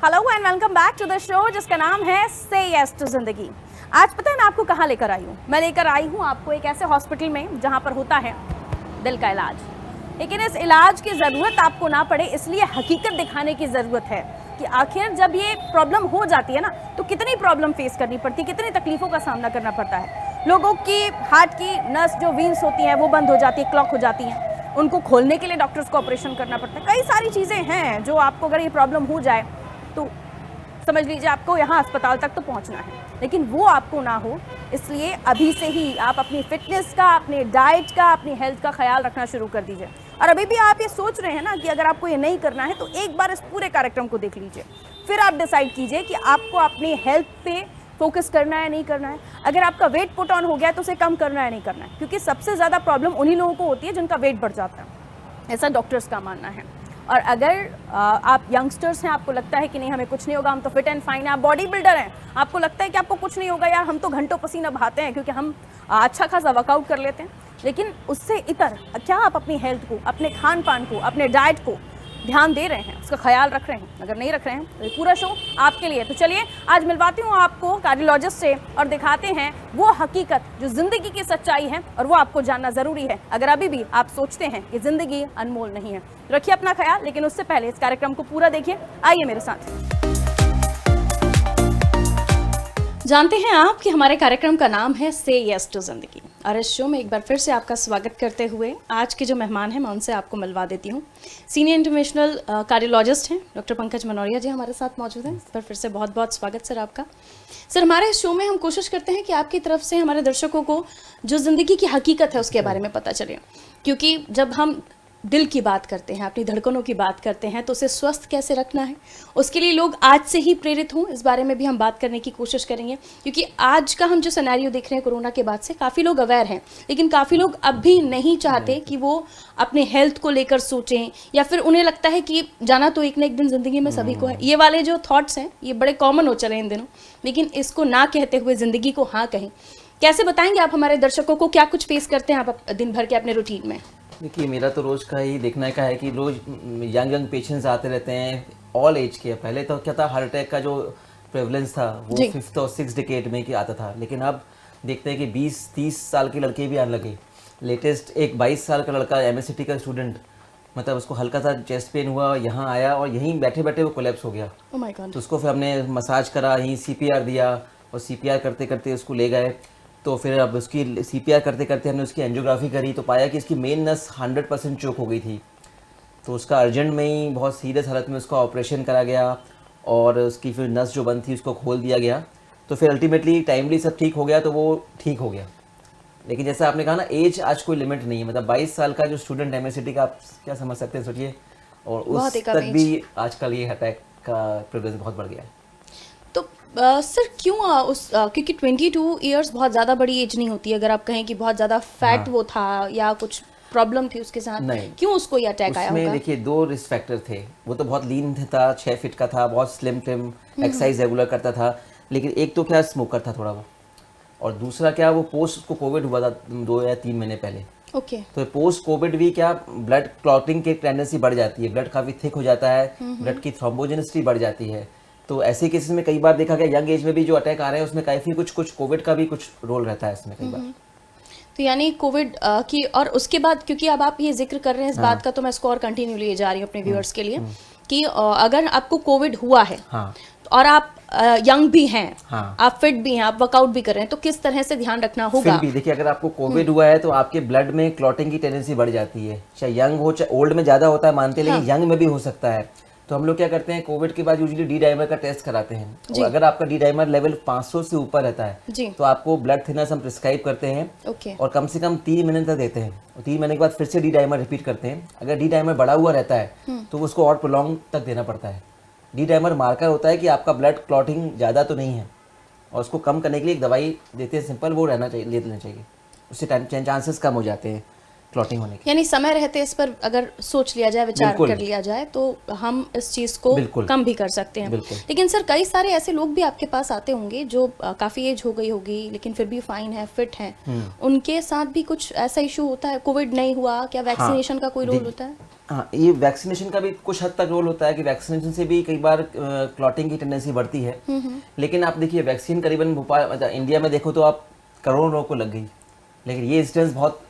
Hello and welcome back to the show जिसका नाम है से यस टू जिंदगी। आज पता है मैं आपको कहाँ लेकर आई हूँ? मैं लेकर आई हूँ आपको एक ऐसे हॉस्पिटल में जहाँ पर होता है दिल का इलाज, लेकिन इस इलाज की ज़रूरत आपको ना पड़े इसलिए हकीकत दिखाने की ज़रूरत है कि आखिर जब ये प्रॉब्लम हो जाती है ना तो कितनी प्रॉब्लम फेस करनी पड़ती है, कितनी तकलीफ़ों का सामना करना पड़ता है। लोगों की हार्ट की नस जो वीन्स होती हैं वो बंद हो जाती है, क्लॉक हो जाती हैं, उनको खोलने के लिए डॉक्टर्स को ऑपरेशन करना पड़ता है। कई सारी चीज़ें हैं जो आपको अगर ये प्रॉब्लम हो जाए तो समझ लीजिए आपको यहाँ अस्पताल तक तो पहुँचना है, लेकिन वो आपको ना हो इसलिए अभी से ही आप अपनी फिटनेस का, अपने डाइट का, अपनी हेल्थ का ख्याल रखना शुरू कर दीजिए। और अभी भी आप ये सोच रहे हैं ना कि अगर आपको ये नहीं करना है तो एक बार इस पूरे कार्यक्रम को देख लीजिए, फिर आप डिसाइड कीजिए कि आपको अपनी हेल्थ पे फोकस करना है नहीं करना है। अगर आपका वेट पुट ऑन हो गया है तो उसे कम करना है नहीं करना है, क्योंकि सबसे ज़्यादा प्रॉब्लम उन्हीं लोगों को होती है जिनका वेट बढ़ जाता है, ऐसा डॉक्टर्स का मानना है। और अगर आप यंगस्टर्स हैं, आपको लगता है कि नहीं हमें कुछ नहीं होगा, हम तो फिट एंड फाइन हैं, आप बॉडी बिल्डर हैं, आपको लगता है कि आपको कुछ नहीं होगा, यार हम तो घंटों पसीना बहाते हैं क्योंकि हम अच्छा खासा वर्कआउट कर लेते हैं, लेकिन उससे इतर क्या आप अपनी हेल्थ को, अपने खान पान को, अपने डाइट को ध्यान दे रहे हैं, उसका ख्याल रख रहे हैं? अगर नहीं रख रहे हैं तो पूरा शो आपके लिए। तो चलिए आज मिलवाती हूँ आपको कार्डियोलॉजिस्ट से और दिखाते हैं वो हकीकत जो ज़िंदगी की सच्चाई है, और वो आपको जानना ज़रूरी है अगर अभी भी आप सोचते हैं कि ज़िंदगी अनमोल नहीं है। रखिए अपना ख्याल, लेकिन उससे पहले इस कार्यक्रम को पूरा देखिए। आइए मेरे साथ। जानते हैं आप कि हमारे कार्यक्रम का नाम है से यस टू जिंदगी, और इस शो में एक बार फिर से आपका स्वागत करते हुए आज के जो मेहमान हैं मैं उनसे आपको मिलवा देती हूँ। सीनियर इंटरनेशनल कार्डियोलॉजिस्ट हैं डॉक्टर पंकज मनोरिया जी हमारे साथ मौजूद हैं। इस बार फिर से बहुत बहुत स्वागत सर आपका। सर, हमारे इस शो में हम कोशिश करते हैं कि आपकी तरफ से हमारे दर्शकों को जो ज़िंदगी की हकीकत है उसके बारे में पता चले, क्योंकि जब हम दिल की बात करते हैं, अपनी धड़कनों की बात करते हैं, तो उसे स्वस्थ कैसे रखना है उसके लिए लोग आज से ही प्रेरित हों, इस बारे में भी हम बात करने की कोशिश करेंगे। क्योंकि आज का हम जो सिनेरियो देख रहे हैं कोरोना के बाद से, काफ़ी लोग अवेयर हैं, लेकिन काफ़ी लोग अब भी नहीं चाहते कि वो अपने हेल्थ को लेकर सोचें, या फिर उन्हें लगता है कि जाना तो एक ना एक दिन ज़िंदगी में सभी को है। ये वाले जो थॉट्स हैं ये बड़े कॉमन हो चले इन दिनों, लेकिन इसको ना कहते हुए ज़िंदगी को हाँ कहें। कैसे बताएंगे आप हमारे दर्शकों को क्या कुछ फेस करते हैं आप दिन भर के अपने रूटीन में? देखिए, मेरा तो रोज़ का ही देखना का है कि रोज़ यंग पेशेंट्स आते रहते हैं ऑल एज के। पहले तो क्या था, हार्ट अटैक का जो प्रेवलेंस था वो 5th और 6th डिकेड में कि आता था, लेकिन अब देखते हैं कि 20-30 साल के लड़के भी आने लगे। लेटेस्ट एक 22 साल का लड़का MSCT का स्टूडेंट, मतलब उसको हल्का सा चेस्ट पेन हुआ, यहाँ आया और यहीं बैठे बैठे वो कोलैप्स हो गया। Oh my God. तो उसको फिर हमने मसाज करा, यहीं CPR दिया, और CPR करते करते उसको ले गए। तो फिर अब उसकी CPR करते करते हमने उसकी एंजियोग्राफी करी तो पाया कि इसकी मेन नस 100% चोक हो गई थी। तो उसका अर्जेंट में ही बहुत सीरियस हालत में उसका ऑपरेशन करा गया, और उसकी फिर नस जो बंद थी उसको खोल दिया गया। तो फिर अल्टीमेटली टाइमली सब ठीक हो गया, तो वो ठीक हो गया। लेकिन जैसा आपने कहा ना, एज आज कोई लिमिट नहीं है। मतलब 22 साल का जो स्टूडेंट MSCT का, आप क्या समझ सकते हैं, सोचिए। और उस तक भी आजकल ये अटैक का प्रेवलेंस बहुत बढ़ गया है। तो सर क्यों क्योंकि 22 इयर्स बहुत ज़्यादा बड़ी एज नहीं होती, अगर आप कहें कि बहुत ज़्यादा फैट वो था या कुछ प्रॉब्लम थी उसके साथ, नहीं, क्यों उसको ये अटैक आया होगा? उसमें देखिए 2 रिस्क फैक्टर थे। वो तो बहुत लीन था, 6 फीट का था, बहुत स्लिम ट्रिम, एक्सरसाइज रेगुलर करता था। लेकिन एक तो क्या, स्मोकर था थोड़ा वो, और दूसरा क्या, वो पोस्ट उसको कोविड हुआ था 2 या 3 महीने पहले। ओके। तो पोस्ट कोविड भी क्या, ब्लड क्लॉटिंग की टेंडेंसी बढ़ जाती है, ब्लड काफ़ी थिक हो जाता है, ब्लड की थ्रोम्बोजेनिसिटी बढ़ जाती है। तो ऐसे केसेस में कई बार देखा गया, यंग एज में भी जो अटैक आ रहे हैं उसमें काफ़ी कुछ कोविड का भी कुछ रोल रहता है इसमें कई बार। तो यानी कोविड की, और उसके बाद क्योंकि अब आप ये जिक्र कर रहे हैं इस बात का, तो मैं इसको और कंटिन्यू लिए जा रही हूँ अपने व्यूअर्स के लिए कि अगर आपको कोविड हुआ है और आप यंग भी हैं, आप फिट भी हैं, आप वर्कआउट भी कर रहे हैं, तो किस तरह से ध्यान रखना होगा? फिर भी देखिए, अगर आपको कोविड हुआ है तो आपके ब्लड में क्लॉटिंग की टेंडेंसी बढ़ जाती है, चाहे यंग हो चाहे ओल्ड में ज़्यादा होता है मानते हैं, लेकिन यंग में भी हो सकता है। तो हम लोग क्या करते हैं, कोविड के बाद यूजुअली डी डाइमर का टेस्ट कराते हैं, और अगर आपका डी डाइमर लेवल 500 से ऊपर रहता है तो आपको ब्लड थिनर्स हम प्रिस्क्राइब करते हैं, और कम से कम 3 महीने तक देते हैं, और 3 महीने के बाद फिर से डी डाइमर रिपीट करते हैं। अगर डी डाइमर बढ़ा हुआ रहता है तो उसको और प्रोलॉन्ग तक देना पड़ता है। डी डाइमर मार्कर होता है कि आपका ब्लड क्लॉटिंग ज़्यादा तो नहीं है, और उसको कम करने के लिए एक दवाई देते हैं, सिंपल, वो रहना चाहिए, ले लेना चाहिए, उससे चांसेस कम हो जाते हैं क्लॉटिंग होने के। यानी समय रहते इस पर अगर सोच लिया जाए, विचार कर लिया जाए, तो हम इस चीज़ को कम भी कर सकते हैं। लेकिन सर कई सारे ऐसे लोग भी आपके पास आते होंगे जो काफ़ी एज हो गई होगी लेकिन फिर भी फाइन है, फिट हैं, उनके साथ भी कुछ ऐसा इशू होता है? कोविड नहीं हुआ, क्या वैक्सीनेशन का कोई रोल होता है? हाँ, ये वैक्सीनेशन का भी कुछ हद तक रोल होता है कि वैक्सीनेशन से भी कई बार क्लॉटिंग की टेंडेंसी बढ़ती है। लेकिन आप देखिए वैक्सीन करीबन भोपाल मतलब इंडिया में देखो तो आप करोड़ों लोगों को लग गई, लेकिन ये इंसिडेंस बहुत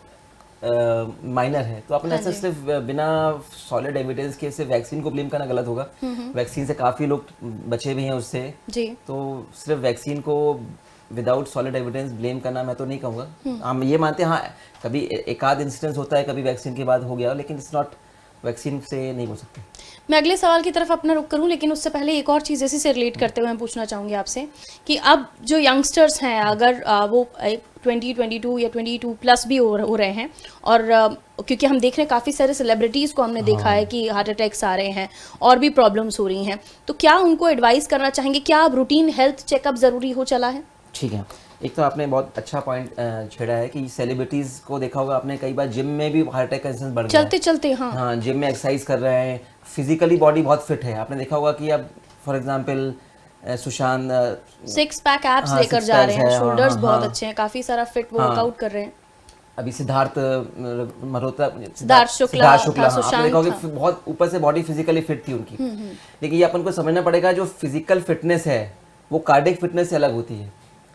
माइनर है। तो अपने ऐसा सिर्फ बिना सॉलिड एविडेंस के सिर्फ वैक्सीन को ब्लेम करना गलत होगा। वैक्सीन से काफ़ी लोग बचे भी हैं उससे जी। तो सिर्फ वैक्सीन को विदाउट सॉलिड एविडेंस ब्लेम करना मैं तो नहीं कहूँगा। हम ये मानते हैं हाँ कभी एक आध इंसिडेंस होता है कभी वैक्सीन के बाद हो गया, लेकिन इट्स नॉट वैक्सीन से नहीं हो सकते। मैं अगले सवाल की तरफ अपना रुख करूं, लेकिन उससे पहले एक और चीज़ इसी से रिलेट करते हुए मैं पूछना चाहूँगी आपसे कि अब जो यंगस्टर्स हैं अगर वो 22 या 22 प्लस भी हो रहे हैं और क्योंकि हम देख रहे हैं काफ़ी सारे सेलिब्रिटीज़ को हमने देखा है कि हार्ट अटैक्स आ रहे हैं और भी प्रॉब्लम्स हो रही हैं, तो क्या उनको एडवाइस करना चाहेंगे, क्या अब रूटीन हेल्थ चेकअप ज़रूरी हो चला है? ठीक है, एक तो आपने बहुत अच्छा पॉइंट छेड़ा है कि सेलिब्रिटीज़ को देखा होगा आपने कई बार जिम में भी हार्ट अटैक का इंसिडेंस बढ़ गया है। चलते चलते हाँ जिम में एक्सरसाइज कर रहे हैं, फिजिकली बॉडी बहुत फिट है। आपने देखा होगा कि अब for example Sushant 6 pack abs हाँ, लेकर 6 जा रहे हैं, पैक्स है, शोल्डर्स हाँ, बहुत हाँ। अच्छे हैं, काफ़ी सारा फिट वर्कआउट कर रहे हैं। अभी सिद्धार्थ मल्होत्रा सिद्धार्थ शुक्ला हाँ, था, आपने सुशांत देखा होगा था। कि बहुत ऊपर से बॉडी फिजिकली फिट थी उनकी। लेकिन ये अपन को समझना पड़ेगा जो फिजिकल फिटनेस है वो कार्डिक फिटनेस से अलग होती है।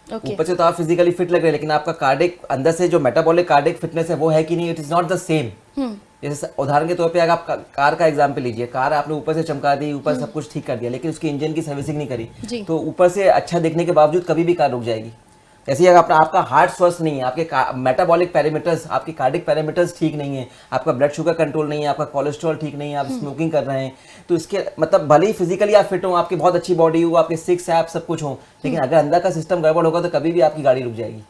ओके। ऊपर से तो आप फिजिकली फिट लग रहे हैं लेकिन आपका कार्डिक अंदर से जो मेटाबॉलिक कार्डिक फिटनेस है वो है कि नहीं, it is not the same. जैसे उदाहरण के तौर पे अगर आप कार का एग्जांपल लीजिए, कार आपने ऊपर से चमका दी, ऊपर सब कुछ ठीक कर दिया, लेकिन उसकी इंजन की सर्विसिंग नहीं जी। करी तो ऊपर से अच्छा दिखने के बावजूद कभी भी कार रुक जाएगी। ऐसे ही अगर आपका हार्ट स्वस्थ नहीं है, आपके मेटाबॉलिक पैरामीटर्स, आपके कार्डिक पैरामीटर्स ठीक नहीं है, आपका ब्लड शुगर कंट्रोल नहीं है, आपका कोलेस्ट्रॉल ठीक नहीं है, आप स्मोकिंग कर रहे हैं, तो इसके मतलब भले ही फिजिकली आप फिट हो, आपकी बहुत अच्छी बॉडी हो, आपके 6 एब्स सब कुछ हो, लेकिन अगर अंदर का सिस्टम गड़बड़ होगा तो कभी भी आपकी गाड़ी रुक जाएगी।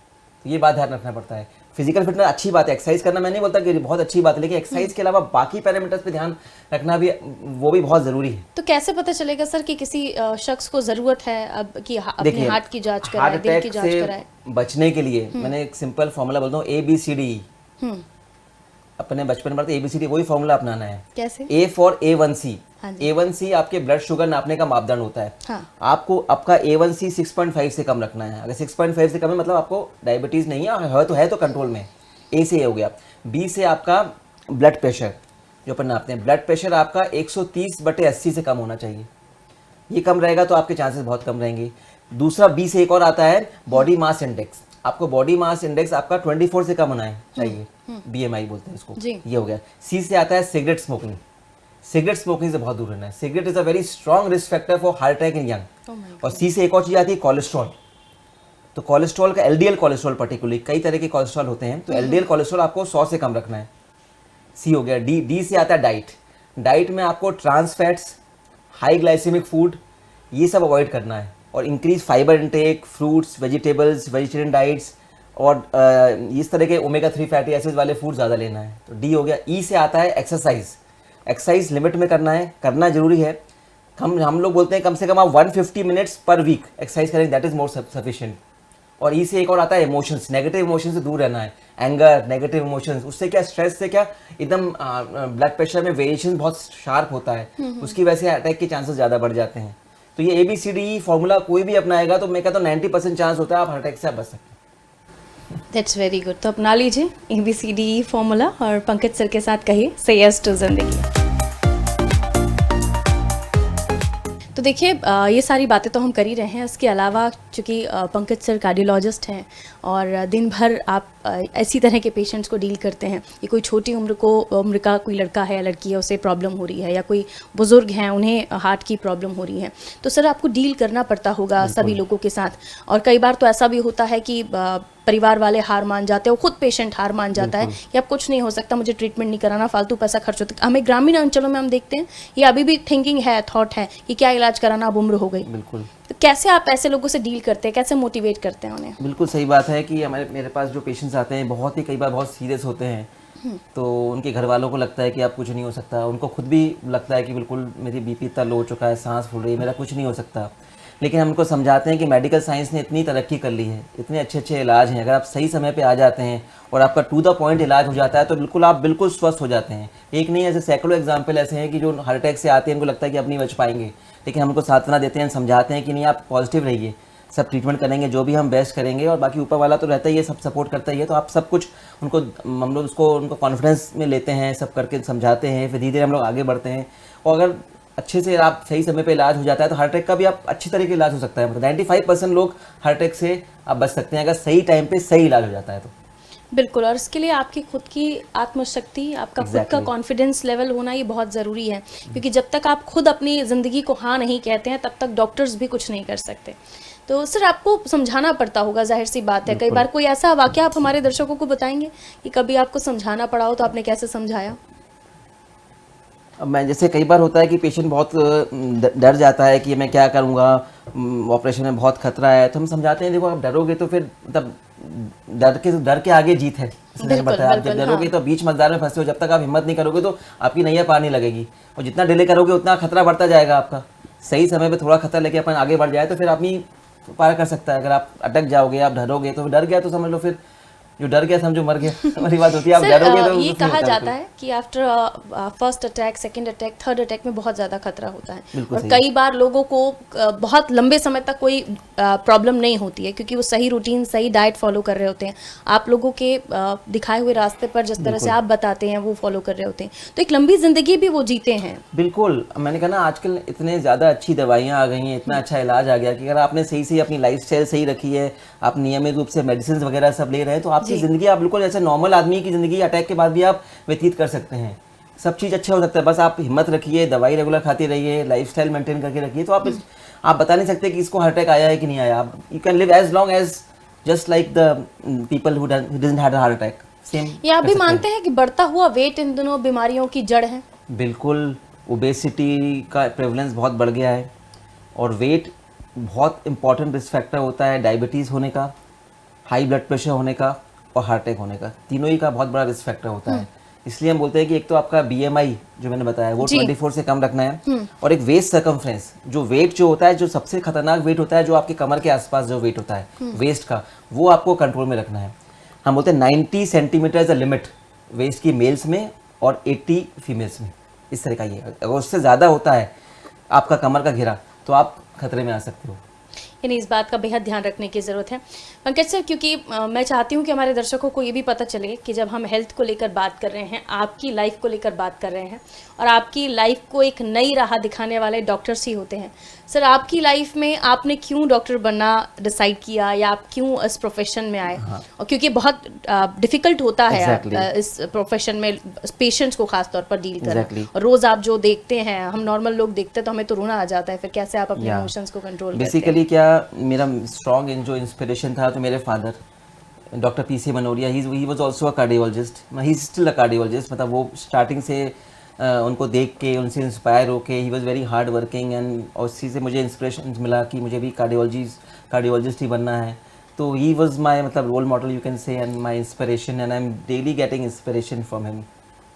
तो ये बात ध्यान रखना पड़ता है। फिजिकल फिटनेस अच्छी बात है, एक्सरसाइज करना मैं नहीं बोलता कि बहुत अच्छी बात है, लेकिन एक्सरसाइज के अलावा बाकी पैरामीटर्स पे ध्यान रखना भी वो भी बहुत जरूरी है। तो कैसे पता चलेगा सर कि किसी शख्स को जरूरत है अब कि अपने देखिए, हार्ट की जांच कराए, हार्ट दिल की अटैक जांच से कराए? बचने के लिए मैंने एक सिंपल फॉर्मूला बोलता हूँ ABCD। अपने बचपन में ABCD वही फॉर्मूला अपनाना है। कैसे? A for A1C। हाँ जी। A1C आपके ब्लड शुगर नापने का मापदंड होता है। हाँ। आपको आपका A1C 6.5 से कम रखना है। अगर 6.5 से कम है मतलब आपको डायबिटीज नहीं है तो कंट्रोल में। A से हो गया। B से आपका ब्लड प्रेशर जो अपन नापते हैं, ब्लड प्रेशर आपका 130/80 से कम होना चाहिए। ये कम रहेगा तो आपके चांसेस बहुत कम रहेंगे। दूसरा B से एक और आता है बॉडी मास इंडेक्स। आपको बॉडी मास इंडेक्स आपका 24 से कम होना है चाहिए, BMI बोलते हैं इसको। जी। ये हो गया। C से आता है सिगरेट स्मोकिंग। सिगरेट स्मोकिंग से बहुत दूर रहना है। Cigarette is a very strong risk factor for heart attack in young. और C से एक और चीज आती है कोलेस्ट्रॉल। तो कोलेस्ट्रॉल का LDL कोलेस्ट्रॉल पर्टिकुलरली, कई तरह के कोलेस्ट्रॉल होते हैं, तो LDL कोलेस्ट्रॉल आपको 100 से कम रखना है। C हो गया। D से आता है डाइट। डाइट में आपको trans fats, high glycaemic food, ये सब अवॉइड करना है और increase fibre intake, fruits, vegetables, vegetarian diets और इस तरह के ओमेगा 3 फैटी एसिड वाले फूड ज़्यादा लेना है। तो D हो गया। E से आता है एक्सरसाइज। एक्सरसाइज लिमिट में करना है, करना जरूरी है। हम लोग बोलते हैं कम से कम आप 150 मिनट्स पर वीक एक्सरसाइज करें, दैट इज मोर सफिशिएंट। और ई से एक और आता है इमोशंस। नेगेटिव इमोशन से दूर रहना है। एंगर, नेगेटिव इमोशंस, उससे क्या स्ट्रेस से क्या एकदम ब्लड प्रेशर में वेरिएशन बहुत शार्प होता है, उसकी वजह से अटैक के चांसेस ज़्यादा बढ़ जाते हैं। तो ये ABCD फॉर्मूला कोई भी अपनाएगा तो मैं कहता हूँ 90% चांस होता है आप हार्ट अटैक से बच सकते हैं। That's very good. तो अपना लीजिए ABCD फॉर्मूला और पंकज सर के साथ कहिए से यस टू जिंदगी। तो देखिए ये सारी बातें तो हम कर ही रहे हैं, इसके अलावा चूँकि पंकज सर कार्डियोलॉजिस्ट हैं और दिन भर आप ऐसी तरह के पेशेंट्स को डील करते हैं। ये कोई छोटी उम्र का कोई लड़का है या लड़की है उसे प्रॉब्लम हो रही है, या कोई बुज़ुर्ग हैं उन्हें हार्ट की प्रॉब्लम हो रही है, तो सर आपको डील करना पड़ता होगा सभी लोगों के साथ। और कई बार तो ऐसा भी होता है कि परिवार वाले हार मान जाते हैं, खुद पेशेंट हार मान जाता है कि अब कुछ नहीं हो सकता, मुझे ट्रीटमेंट नहीं कराना, फालतू पैसा खर्च होता है। हमें ग्रामीण अंचलों में हम देखते हैं ये अभी भी थिंकिंग है, थॉट है कि क्या इलाज कराना, अब उम्र हो गई। बिल्कुल। तो कैसे आप ऐसे लोगों से डील करते हैं, कैसे मोटिवेट करते हैं उन्हें? बिल्कुल सही बात है कि मेरे पास जो पेशेंट्स आते हैं बहुत ही कई बार बहुत सीरियस होते हैं, तो उनके घर वालों को लगता है कि अब कुछ नहीं हो सकता, उनको खुद भी लगता है कि बिल्कुल मेरी BP इतना लो हो चुका है, सांस फूल रही है, मेरा कुछ नहीं हो सकता। लेकिन हम उनको समझाते हैं कि मेडिकल साइंस ने इतनी तरक्की कर ली है, इतने अच्छे अच्छे इलाज हैं, अगर आप सही समय पे आ जाते हैं और आपका टू द पॉइंट इलाज हो जाता है तो आप बिल्कुल स्वस्थ हो जाते हैं। एक नहीं, ऐसे सैकड़ों एग्जाम्पल ऐसे हैं कि जो हार्ट अटैक से आते हैं उनको लगता है कि अब नहीं बच पाएंगे, लेकिन हम उनको सांत्वना देते हैं, समझाते हैं कि नहीं आप पॉजिटिव रहिए, सब ट्रीटमेंट करेंगे, जो भी हम बेस्ट करेंगे, और बाकी ऊपर वाला तो रहता ही है, सब सपोर्ट करता ही है। तो आप सब कुछ उनको, हम लोग उसको उनको कॉन्फिडेंस में लेते हैं, सब करके समझाते हैं, फिर धीरे धीरे हम लोग आगे बढ़ते हैं। और अगर अच्छे से आप सही समय पे इलाज हो जाता है तो हार्ट अटैक का भी आप अच्छी तरीके इलाज हो सकता है। मतलब 95% लोग हार्ट अटैक से आप बच सकते हैं अगर सही टाइम पे सही इलाज हो जाता है तो। बिल्कुल, और इसके लिए आपकी खुद की आत्मशक्ति, आपका खुद का Exactly. कॉन्फिडेंस लेवल होना ये बहुत ज़रूरी है, क्योंकि जब तक आप खुद अपनी ज़िंदगी को हाँ नहीं कहते हैं तब तक डॉक्टर्स भी कुछ नहीं कर सकते। तो सर आपको समझाना पड़ता होगा, जाहिर सी बात है। कई बार कोई ऐसा वाक़या आप हमारे दर्शकों को बताएंगे कि कभी आपको समझाना पड़ा हो, तो आपने कैसे समझाया? अब मैं जैसे कई बार होता है कि पेशेंट बहुत डर जाता है कि मैं क्या करूँगा, ऑपरेशन में बहुत खतरा है, तो हम समझाते हैं देखो आप डरोगे तो फिर तब डर के आगे जीत है, इसलिए बताया। आप जब डरोगे तो बीच मकदार में फंसे हो, जब तक आप हिम्मत नहीं करोगे तो आपकी नैया पार नहीं लगेगी, और जितना डिले करोगे उतना खतरा बढ़ता जाएगा आपका। सही समय पे थोड़ा खतरा लेके अपन आगे बढ़ जाए तो फिर आदमी पार कर सकता है। अगर आप अटक जाओगे, आप डरोगे, तो डर गया तो समझ लो फिर जो डर गया समझो मर गया वाली बात होती है। आप डरोगे तो ये कहा जाता है कि after first attack, second attack, third attack में बहुत ज़्यादा खतरा होता है, और कई बार लोगों को बहुत लंबे समय तक कोई प्रॉब्लम नहीं होती है, क्योंकि वो सही रूटीन, सही डाइट फॉलो कर रहे होते हैं। आप लोगों के दिखाए हुए रास्ते पर जिस तरह से आप बताते हैं वो फॉलो कर रहे होते हैं, तो एक लंबी ज़िंदगी भी वो जीते हैं। बिल्कुल, मैंने कहा ना आजकल इतने ज़्यादा अच्छी दवाइयाँ आ गई हैं, इतना अच्छा इलाज आ गया कि अगर आपने सही से अपनी लाइफस्टाइल सही रखी है, आप नियमित रूप से मेडिसिन वगैरह सब ले रहे हैं, तो आपकी ज़िंदगी आप बिल्कुल जैसे नॉर्मल आदमी की ज़िंदगी अटैक के बाद भी आप व्यतीत कर सकते हैं। सब चीज़ अच्छा हो सकता है, बस आप हिम्मत रखिए, दवाई रेगुलर खाते रहिए, लाइफस्टाइल मेंटेन करके रखिए, तो आप बता नहीं सकते कि इसको हार्ट अटैक आया है कि नहीं आया। आप you can live as long as just like the people who didn't have heart attack. Same ये आप भी मानते हैं कि बढ़ता हुआ वेट इन दोनों बीमारियों की जड़ है? बिल्कुल, ओबेसिटी का प्रेवलेंस बहुत बढ़ गया है, और वेट बहुत इंपॉर्टेंट रिस्क फैक्टर होता है डायबिटीज़ होने का, हाई ब्लड प्रेशर होने का और हार्ट अटैक होने का। तीनों ही का बहुत बड़ा रिस्क फैक्टर होता है। इसलिए हम बोलते हैं कि एक तो आपका BMI जो मैंने बताया वो 24 से कम रखना है, और एक वेस्ट सर्कमफ्रेंस, जो वेट जो होता है, जो सबसे खतरनाक वेट होता है, जो आपके कमर के आसपास जो वेट होता है वेस्ट का, वो आपको कंट्रोल में रखना है। हम बोलते हैं 90 centimetre is a limit waist की मेल्स में और 80 फीमेल्स में, इस तरह का ये। अगर उससे ज़्यादा होता है आपका कमर का घेरा तो आप खतरे में आ सकते हो। यानी इस बात का बेहद ध्यान रखने की ज़रूरत है। पंकज सर, क्योंकि मैं चाहती हूँ कि हमारे दर्शकों को ये भी पता चले कि जब हम हेल्थ को लेकर बात कर रहे हैं, आपकी लाइफ को लेकर बात कर रहे हैं, और आपकी लाइफ को एक नई राह दिखाने वाले डॉक्टर्स ही होते हैं। सर, आपकी लाइफ में आपने क्यों डॉक्टर बनना डिसाइड किया, या आप क्यों इस प्रोफेशन में आए? और क्योंकि बहुत डिफ़िकल्ट होता है इस प्रोफेशन में पेशेंट्स को खास तौर पर डील करना, और रोज़ आप जो देखते हैं, हम नॉर्मल लोग देखते हैं तो हमें तो रोना आ जाता है, फिर कैसे आप अपने इमोशंस को कंट्रोल करते हैं? बेसिकली क्या मेरा स्ट्रॉन्ग जो इंस्पिरेशन था तो मेरे father doctor PC Manoria, he was also a cardiologist, he is still a cardiologist. मतलब वो स्टार्टिंग से उनको देख के, उनसे इंस्पायर होके, he was very hard working, and और उसी से मुझे इंस्पिरेशन मिला कि मुझे भी कार्डियोलॉजिस्ट ही बनना है। तो ही वाज माय मतलब role model you can say, and my inspiration, and I am daily getting inspiration from him.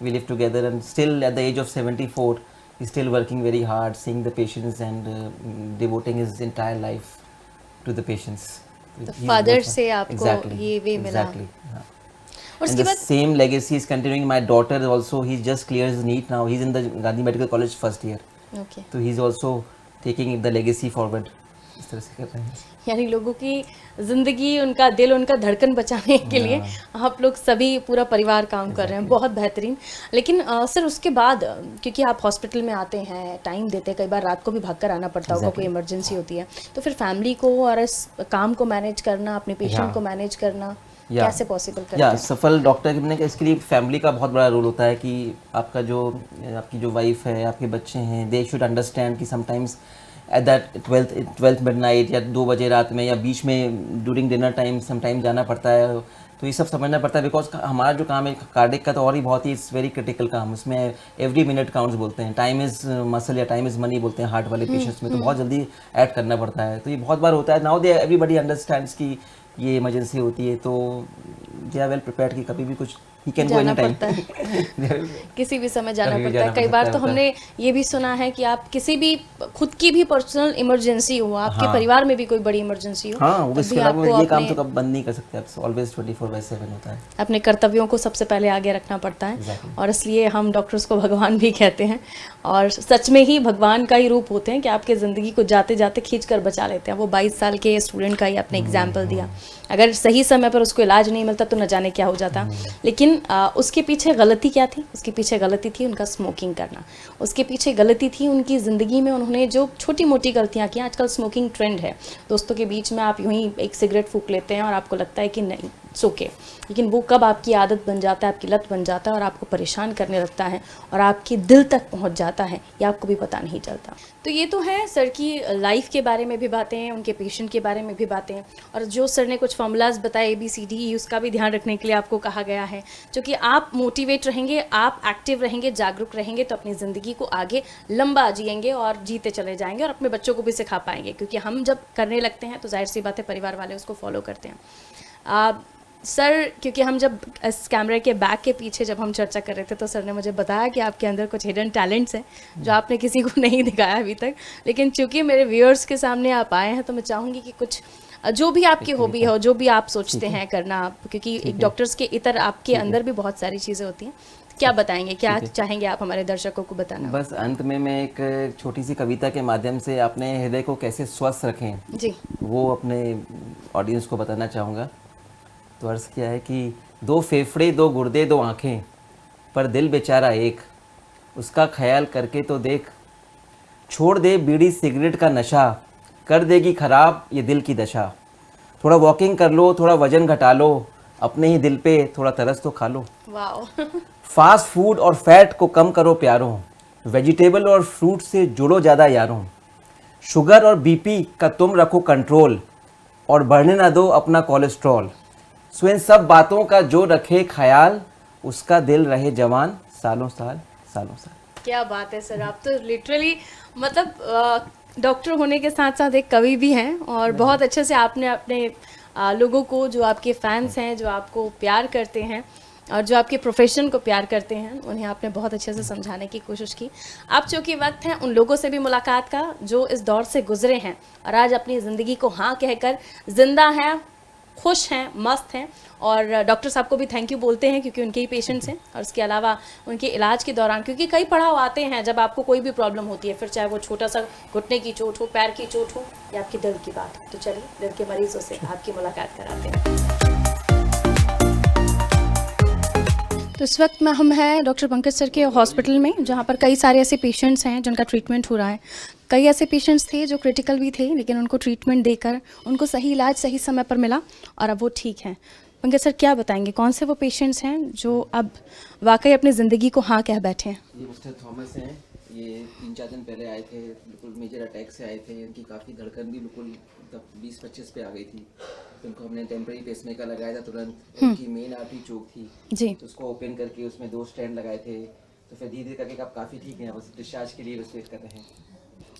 We live together, and still at the age of 74 he's still working very hard, seeing the patients and devoting his entire life to the patients. तो father से आपको ये वे मिला। Exactly. And the same legacy is continuing. My daughter also, he just cleared his NEET now. He's in the Gandhi Medical College first year. Okay. So he's also taking the legacy forward. इस तरह से कर रहे हैं। यानी लोगों की ज़िंदगी, उनका दिल, उनका धड़कन बचाने के लिए आप लोग सभी पूरा परिवार काम कर रहे हैं। बहुत बेहतरीन। लेकिन सर, उसके बाद क्योंकि आप हॉस्पिटल में आते हैं, टाइम देते हैं, कई बार रात को भी भाग कर आना पड़ता होगा, कोई इमरजेंसी होती है, तो फिर फैमिली को और इस काम को मैनेज करना, अपने पेशेंट को मैनेज करना कैसे पॉसिबल करते हैं? सफल डॉक्टर बनने का इसके लिए फैमिली का बहुत बड़ा रोल होता है कि आपकी जो वाइफ है, आपके बच्चे हैं, दे शुड अंडरस्टैंड कि sometimes at that 12th midnight या 2 बजे रात में या बीच में ड्यूरिंग डिनर टाइम समटाइम जाना पड़ता है। तो ये सब समझना पड़ता है, बिकॉज हमारा जो काम है कार्डिक का तो और ही बहुत ही इट्स वेरी क्रिटिकल काम, उसमें एवरी मिनट काउंट्स बोलते हैं, टाइम इज़ मसल या टाइम इज़ मनी बोलते हैं हार्ट वाले पेशेंट्स में, तो बहुत जल्दी ऐड करना पड़ता है। तो ये बहुत बार होता है। नाउ दे एवरीबडी अंडरस्टैंड्स कि ये इमरजेंसी होती है, तो दे आर वेल प्रिपेयर्ड कि कभी भी कुछ he can go any time, किसी भी समय जाना कभी भी पड़ता है। जाना कई पड़ बार सकता तो है, हमने ये भी सुना है कि आप किसी भी खुद की भी पर्सनल इमरजेंसी हो, आपके परिवार में भी कोई बड़ी इमरजेंसी हो, हाँ, वो तब इसके भी अलावा आपको ये काम अपने तो कब बंद नहीं कर सकते आप, ऑलवेज 24/7 होता है। अपने कर्तव्यों को सबसे पहले आगे रखना पड़ता है। Exactly. और इसलिए हम डॉक्टर्स को भगवान भी कहते हैं, और सच में ही भगवान का ही रूप होते हैं कि आपके ज़िंदगी को जाते जाते खींच कर बचा लेते हैं। वो 22 साल के स्टूडेंट का ही आपने एग्जाम्पल दिया, अगर सही समय पर उसको इलाज नहीं मिलता तो न जाने क्या हो जाता। लेकिन उसके पीछे गलती क्या थी? उसके पीछे गलती थी उनका स्मोकिंग करना, उसके पीछे गलती थी उनकी ज़िंदगी में उन्होंने जो छोटी मोटी गलतियाँ की। आजकल स्मोकिंग ट्रेंड है, दोस्तों के बीच में आप यूं ही एक सिगरेट फूंक लेते हैं और आपको लगता है कि नहीं ओके, लेकिन वो कब आपकी आदत बन जाता है, आपकी लत बन जाता है और आपको परेशान करने लगता है और आपके दिल तक पहुंच जाता है, ये आपको भी पता नहीं चलता। तो ये तो है सर की लाइफ के बारे में भी बातें, उनके पेशेंट के बारे में भी बातें, और जो सर ने कुछ फॉर्मूलाज बताए ABCD उसका भी ध्यान रखने के लिए आपको कहा गया है। जो कि आप मोटिवेट रहेंगे, आप एक्टिव रहेंगे, जागरूक रहेंगे तो अपनी ज़िंदगी को आगे लंबा जिएंगे और जीते चले जाएंगे और अपने बच्चों को भी सिखा पाएंगे, क्योंकि हम जब करने लगते हैं तो जाहिर सी बात है परिवार वाले उसको फॉलो करते हैं। सर, क्योंकि हम जब इस कैमरे के बैक के पीछे जब हम चर्चा कर रहे थे तो सर ने मुझे बताया कि आपके अंदर कुछ हिडन टैलेंट्स हैं जो आपने किसी को नहीं दिखाया अभी तक, लेकिन चूंकि मेरे व्यूअर्स के सामने आप आए हैं तो मैं चाहूँगी कि कुछ जो भी आपकी हॉबी हो, जो भी आप सोचते हैं करना, क्योंकि एक डॉक्टर्स के इतर आपके अंदर भी बहुत सारी चीज़ें होती हैं, क्या बताएंगे, क्या चाहेंगे आप हमारे दर्शकों को बताना? बस अंत में मैं एक छोटी सी कविता के माध्यम से अपने हृदय को कैसे स्वस्थ रखें जी, वो अपने ऑडियंस को बताना चाहूँगा। तो अर्ज़ किया है कि 2 फेफड़े 2 गुर्दे 2 आँखें, पर दिल बेचारा एक, उसका ख्याल करके तो देख, छोड़ दे बीड़ी सिगरेट का नशा, कर देगी ख़राब ये दिल की दशा। थोड़ा वॉकिंग कर लो, थोड़ा वज़न घटा लो, अपने ही दिल पे थोड़ा तरस तो खा लो। वाह फास्ट फूड और फैट को कम करो प्यारों, वेजिटेबल और फ्रूट से जुड़ो ज़्यादा यारों। शुगर और बीपी का तुम रखो कंट्रोल, और बढ़ने ना दो अपना कोलेस्ट्रॉल। सो इन सब बातों का जो रखे ख्याल, उसका दिल रहे जवान सालों साल सालों साल। क्या बात है सर, आप तो लिटरली मतलब डॉक्टर होने के साथ साथ एक कवि भी हैं, और बहुत अच्छे से आपने अपने लोगों को, जो आपके फैंस हैं, जो आपको प्यार करते हैं और जो आपके प्रोफेशन को प्यार करते हैं, उन्हें आपने बहुत अच्छे से समझाने की कोशिश की। अब चूँकि वक्त है उन लोगों से भी मुलाकात का जो इस दौर से गुजरे हैं और आज अपनी ज़िंदगी को हाँ कहकर जिंदा हैं, खुश हैं, मस्त हैं, और डॉक्टर साहब को भी थैंक यू बोलते हैं क्योंकि उनके ही पेशेंट्स हैं। और इसके अलावा उनके इलाज के दौरान, क्योंकि कई पड़ाव आते हैं जब आपको कोई भी प्रॉब्लम होती है, फिर चाहे वो छोटा सा घुटने की चोट हो, पैर की चोट हो या आपके दिल की बात हो, तो चलिए दिल के मरीजों से आपकी मुलाकात कराते हैं। तो इस वक्त में हम हैं डॉक्टर पंकज सर के हॉस्पिटल में, जहाँ पर कई सारे ऐसे पेशेंट्स हैं जिनका ट्रीटमेंट हो रहा है। कई ऐसे पेशेंट्स थे जो क्रिटिकल भी थे, लेकिन उनको ट्रीटमेंट देकर उनको सही इलाज सही समय पर मिला और अब वो ठीक हैं। पंकज सर क्या बताएंगे, कौन से वो पेशेंट्स हैं जो अब वाकई अपनी ज़िंदगी को हाँ कह बैठे हैं? ये मिस्टर थॉमस हैं, ये 3-4 दिन पहले आए थे, बिल्कुल मेजर अटैक से आए थे। इनकी काफ़ी धड़कन भी बिल्कुल 20-25 पे आ गई थी, तो उनको हमने टेम्पररी पेसमेकर लगाया था तुरंत। उनकी मेन आर्टरी चोक थी जी, तो उसको ओपन करके उसमें 2 स्टैंड लगाए थे, तो फिर धीरे धीरे करके आप काफ़ी ठीक हैं, बस डिस्चार्ज के लिए वेट कर रहे हैं।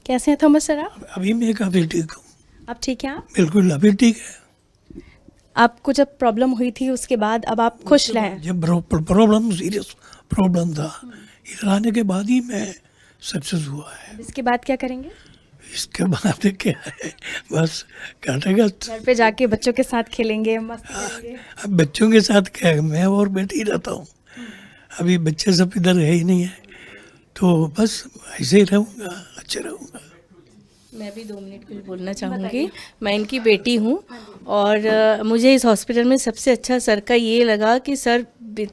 कैसे हैं थॉमस सर आप? अभी मैं काफ़ी ठीक हूँ। आप ठीक हैं? आप बिल्कुल अभी ठीक है। आपको जब प्रॉब्लम हुई थी उसके बाद अब आप खुश रहें? जब प्रॉब्लम सीरियस प्रॉब्लम था, इधर आने के बाद ही मैं सक्सेस हुआ है। इसके बाद क्या करेंगे? इसके बाद क्या है, बस काटेगा। घर पे जाके बच्चों के साथ खेलेंगे, मस्त करेंगे? अब बच्चों के साथ क्या है, मैं और बेटी रहता हूँ, अभी बच्चे सब इधर है ही नहीं है, तो बस ऐसे ही रहूँगा, अच्छे रहूँगा। मैं भी 2 मिनट कुछ बोलना चाहूँगी। मैं इनकी बेटी हूँ और मुझे इस हॉस्पिटल में सबसे अच्छा सर का ये लगा कि sir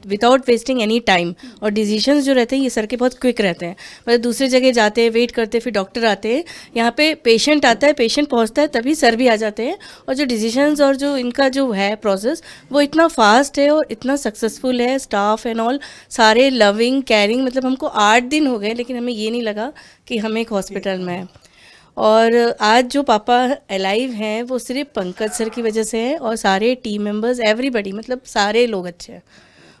without wasting any time, और डिसीजंस जो रहते हैं ये सर के बहुत क्विक रहते हैं। मतलब दूसरी जगह जाते हैं, वेट करते हैं, फिर डॉक्टर आते हैं, यहाँ पे पेशेंट आता है, पेशेंट पहुँचता है, तभी सर भी आ जाते हैं। और जो डिसीजंस और जो इनका जो है प्रोसेस वो इतना फास्ट है और इतना सक्सेसफुल है। स्टाफ एंड ऑल सारे लविंग केयरिंग, मतलब हमको 8 दिन हो गए लेकिन हमें ये नहीं लगा कि हम एक हॉस्पिटल में हैं। और आज जो पापा अलाइव हैं वो सिर्फ पंकज सर की वजह से है, और सारे टीम मेंबर्स एवरीबडी, मतलब सारे लोग अच्छे हैं।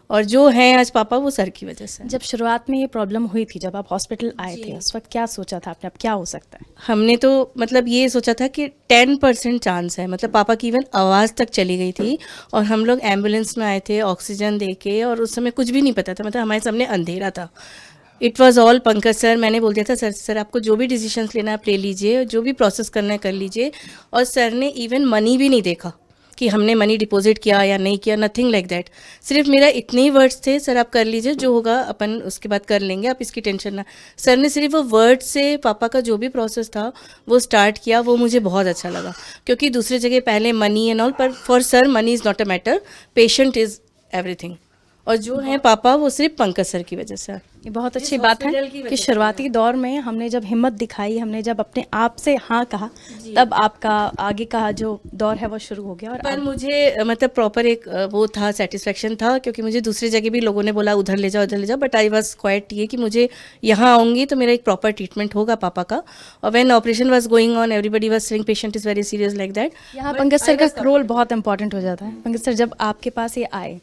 और जो हैं आज पापा वो सर की वजह से। जब शुरुआत में ये प्रॉब्लम हुई थी, जब आप हॉस्पिटल आए थे, उस वक्त क्या सोचा था आपने, अब क्या हो सकता है? हमने तो मतलब ये सोचा था कि 10% चांस है, मतलब पापा की इवन आवाज़ तक चली गई थी और हम लोग एम्बुलेंस में आए थे ऑक्सीजन दे के, और उस समय कुछ भी नहीं पता था, मतलब हमारे सामने अंधेरा था। It was all Pankaj sir, मैंने बोल दिया था सर आपको जो भी डिसीजंस लेना है आप ले लीजिए, जो भी प्रोसेस करना है कर लीजिए। और सर ने इवन मनी भी नहीं देखा कि हमने मनी डिपॉजिट किया या नहीं किया, नथिंग लाइक दैट। सिर्फ मेरा इतने ही वर्ड्स थे, सर आप कर लीजिए, जो होगा अपन उसके बाद कर लेंगे, आप इसकी टेंशन ना। सर ने सिर्फ वो वर्ड से पापा का जो भी प्रोसेस था वो स्टार्ट किया, वो मुझे बहुत अच्छा लगा। क्योंकि दूसरी जगह पहले मनी एंड ऑल, पर for sir money is not a matter, patient is everything. और जो हैं पापा वो सिर्फ पंकज सर की वजह से। ये बहुत अच्छी बात है कि शुरुआती दौर में हमने जब हिम्मत दिखाई, हमने जब अपने आप से हाँ कहा, तब आपका आगे का जो दौर है वो शुरू हो गया। और पर मुझे मतलब प्रॉपर एक वो था, सेटिस्फेक्शन था, क्योंकि मुझे दूसरी जगह भी लोगों ने बोला उधर ले जाओ उधर ले जाओ, बट आई वाज क्वाइट ये कि मुझे यहाँ आऊँगी तो मेरा एक प्रॉपर ट्रीटमेंट होगा पापा का। और when operation was going on everybody was saying patient is very serious like that. यहाँ पंकज सर का रोल बहुत इंपॉर्टेंट हो जाता है। पंकज सर जब आपके पास ये आए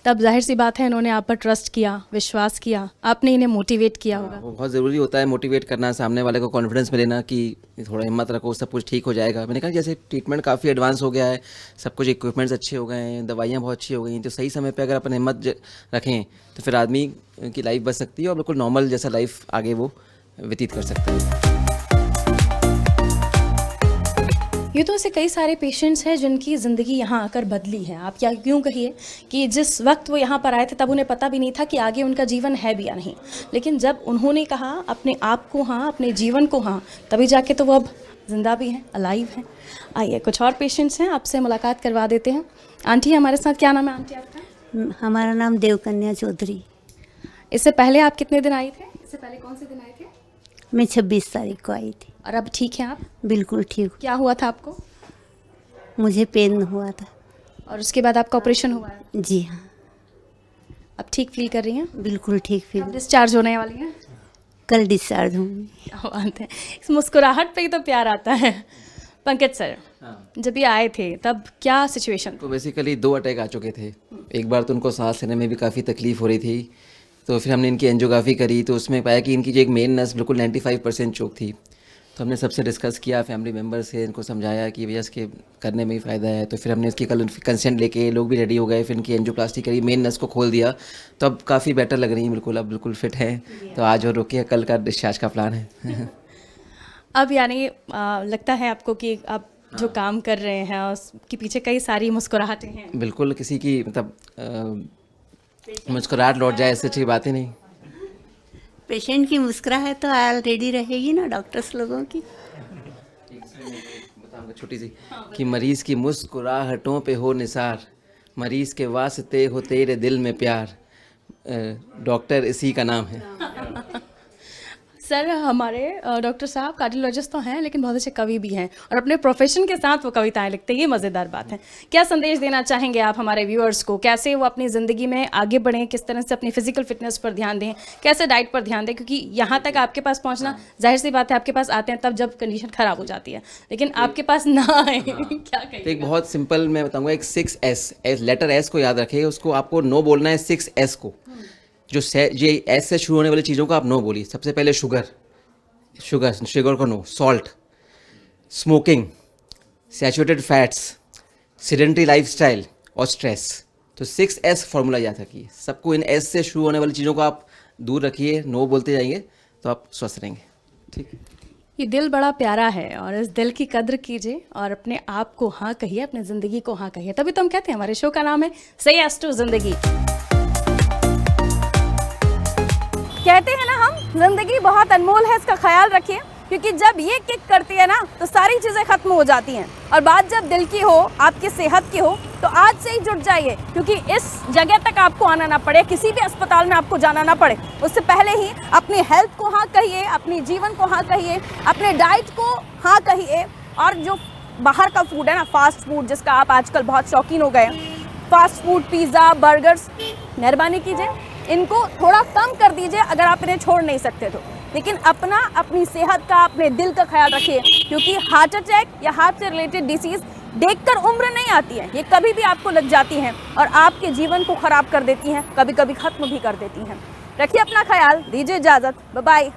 तब जाहिर सी बात है इन्होंने आप पर ट्रस्ट किया, विश्वास किया, आपने इन्हें मोटिवेट किया होगा। वो बहुत ज़रूरी होता है मोटिवेट करना, सामने वाले को कॉन्फिडेंस में लेना कि थोड़ा हिम्मत रखो, सब कुछ ठीक हो जाएगा। मैंने कहा जैसे ट्रीटमेंट काफ़ी एडवांस हो गया है, सब कुछ इक्विपमेंट्स अच्छे हो गए हैं, दवाइयाँ बहुत अच्छी हो गई हैं, तो सही समय पे अगर अपन हिम्मत रखें तो फिर आदमी की लाइफ बच सकती है और बिल्कुल नॉर्मल जैसा लाइफ आगे वो व्यतीत कर सकता है। ये तो ऐसे कई सारे पेशेंट्स हैं जिनकी ज़िंदगी यहाँ आकर बदली है। आप क्या यूँ कहिए कि जिस वक्त वो यहाँ पर आए थे तब उन्हें पता भी नहीं था कि आगे उनका जीवन है भी या नहीं, लेकिन जब उन्होंने कहा अपने आप को हाँ, अपने जीवन को हाँ, तभी जाके तो वो अब जिंदा भी हैं, अलाइव हैं। आइए कुछ और पेशेंट्स हैं, आपसे मुलाकात करवा देते हैं। आंटी हमारे साथ, क्या नाम है आंटी आपका? हमारा नाम देवकन्या चौधरी। इससे पहले आप कितने दिन आई थे? इससे पहले कौन से दिन आए थे? मैं 26 तारीख को आई थी। और अब ठीक हैं आप? बिल्कुल ठीक। क्या हुआ था आपको? मुझे पेन हुआ था। और उसके बाद आपका ऑपरेशन हुआ है? जी हाँ। अब ठीक फील कर रही हैं? बिल्कुल ठीक फील। अब डिस्चार्ज होने वाली हैं? कल डिस्चार्ज होंगी। क्या बात है, इस मुस्कुराहट पे ही तो प्यार आता है। पंकज सर, जब ये आए थे तब क्या सिचुएशन? तो बेसिकली 2 अटैक आ चुके थे। एक बार तो उनको सांस लेने में भी काफ़ी तकलीफ हो रही थी, तो फिर हमने इनकी एंजियोग्राफी करी तो उसमें पाया कि इनकी जो एक मेन नस बिल्कुल 95% चोक थी। तो हमने सबसे डिस्कस किया, फैमिली मेम्बर से इनको समझाया कि भैया इसके करने में ही फ़ायदा है। तो फिर हमने इसकी कल कंसेंट लेके लोग भी रेडी हो गए, फिर इनकी एंजियोप्लास्टी करी, मेन नस को खोल दिया। तो अब काफ़ी बेटर लग रही है, बिल्कुल अब बिल्कुल फिट है। तो आज और रुके, कल का डिस्चार्ज का प्लान है। अब यानी लगता है आपको कि आप जो काम कर रहे हैं उसके पीछे कई सारी मुस्कुराहटें हैं? बिल्कुल, किसी की मतलब मुस्कुराहट लौट जाए इससे अच्छी बात ही नहीं। पेशेंट की मुस्कुराहट तो ऑलरेडी रहेगी ना डॉक्टर्स लोगों की। बताऊंगा छोटी सी कि मरीज़ की मुस्कुराहटों पे हो निसार, मरीज़ के वास्ते हो तेरे दिल में प्यार, डॉक्टर इसी का नाम है। सर हमारे डॉक्टर साहब कार्डियोलॉजिस्ट तो हैं लेकिन बहुत अच्छे कवि भी हैं और अपने प्रोफेशन के साथ वो कविताएं लिखते हैं। ये मज़ेदार बात है। क्या संदेश देना चाहेंगे आप हमारे व्यूअर्स को? कैसे वो अपनी ज़िंदगी में आगे बढ़ें, किस तरह से अपनी फिजिकल फिटनेस पर ध्यान दें, कैसे डाइट पर ध्यान दें? क्योंकि यहाँ तक आपके पास पहुँचना जाहिर सी बात है, आपके पास आते हैं तब जब कंडीशन ख़राब हो जाती है, लेकिन आपके पास ना आए क्या कहें? तो एक बहुत सिंपल मैं बताऊंगा, एक 6S लेटर एस को याद रखिए, उसको आपको नो बोलना है। 6S को, जो ये एस से शुरू होने वाली चीज़ों को आप नो बोलिए। सबसे पहले शुगर को no, salt, smoking, saturated fats, sedentary lifestyle और स्ट्रेस। तो 6S फॉर्मूला याद रखिए। सबको इन एस से शुरू होने वाली चीज़ों को आप दूर रखिए, नो बोलते जाएंगे तो आप स्वस्थ रहेंगे। ठीक है। ये दिल बड़ा प्यारा है और इस दिल की कद्र कीजिए और अपने आप को हाँ कहिए, अपनी ज़िंदगी को हाँ कहिए। तभी तो हम कहते हैं, हमारे शो का नाम है से यस टू जिंदगी। कहते हैं ना हम, जिंदगी बहुत अनमोल है, इसका ख्याल रखिए, क्योंकि जब ये किक करती है ना तो सारी चीज़ें ख़त्म हो जाती हैं। और बात जब दिल की हो, आपकी सेहत की हो, तो आज से ही जुट जाइए, क्योंकि इस जगह तक आपको आना ना पड़े, किसी भी अस्पताल में आपको जाना ना पड़े, उससे पहले ही अपनी हेल्थ को हाँ कहिए, अपनी जीवन को हाँ कहिए, अपने डाइट को हाँ कहिए। और जो बाहर का फूड है ना, फास्ट फूड, जिसका आप आजकल बहुत शौकीन हो गए, फास्ट फूड, पिज़्ज़ा, बर्गर्स, मेहरबानी कीजिए इनको थोड़ा कम कर दीजिए अगर आप इन्हें छोड़ नहीं सकते तो। लेकिन अपनी सेहत का, अपने दिल का ख्याल रखिए, क्योंकि हार्ट अटैक या हार्ट से रिलेटेड डिसीज़ देखकर उम्र नहीं आती है, ये कभी भी आपको लग जाती हैं और आपके जीवन को खराब कर देती हैं, कभी कभी खत्म भी कर देती हैं। रखिए अपना ख्याल, दीजिए इजाजत, बाय बाय।